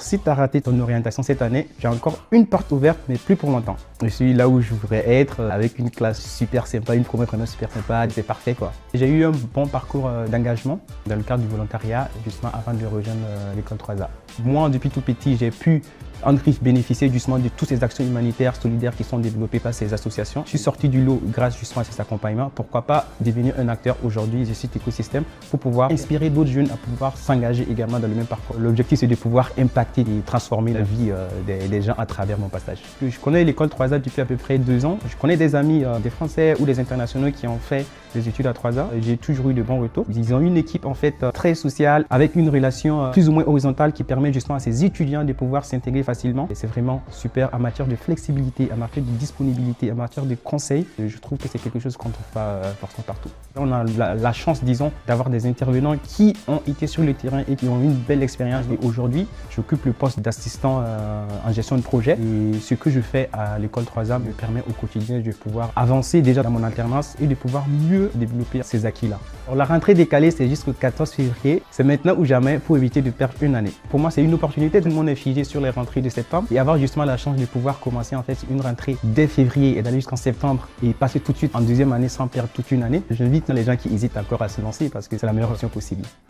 si tu as raté ton orientation cette année, j'ai encore une porte ouverte, mais plus pour longtemps. Je suis là où je voudrais être, avec une classe super sympa, une promo vraiment super sympa, c'est parfait quoi. J'ai eu un bon parcours d'engagement dans le cadre du volontariat, justement avant de rejoindre l'école 3A. Moi, depuis tout petit, j'ai pu bénéficier justement de toutes ces actions humanitaires, solidaires qui sont développées par ces associations. Je suis sorti du lot grâce justement à cet accompagnement. Pourquoi pas devenir un acteur aujourd'hui de cet écosystème pour pouvoir inspirer d'autres jeunes à pouvoir s'engager également dans le même parcours. L'objectif, c'est de pouvoir impacter et transformer la vie des gens à travers mon passage. Je connais l'école 3A depuis à peu près 2 ans. Je connais des amis, des Français ou des internationaux qui ont fait des études à 3A. J'ai toujours eu de bons retours. Ils ont une équipe en fait très sociale avec une relation plus ou moins horizontale qui permet justement à ces étudiants de pouvoir s'intégrer facilement. Et c'est vraiment super en matière de flexibilité, en matière de disponibilité, en matière de conseils. Je trouve que c'est quelque chose qu'on ne trouve pas forcément partout. On a la chance, disons, d'avoir des intervenants qui ont été sur le terrain et qui ont une belle expérience. Et aujourd'hui, j'occupe le poste d'assistant en gestion de projet. Et ce que je fais à l'école 3A me permet au quotidien de pouvoir avancer déjà dans mon alternance et de pouvoir mieux développer ces acquis-là. La rentrée décalée, c'est jusqu'au 14 février. C'est maintenant ou jamais pour éviter de perdre une année. Pour moi, c'est une opportunité. Tout le monde est figé sur les rentrées de septembre et avoir justement la chance de pouvoir commencer en fait une rentrée dès février et d'aller jusqu'en septembre et passer tout de suite en deuxième année sans perdre toute une année. J'invite les gens qui hésitent encore à se lancer parce que c'est la meilleure option possible.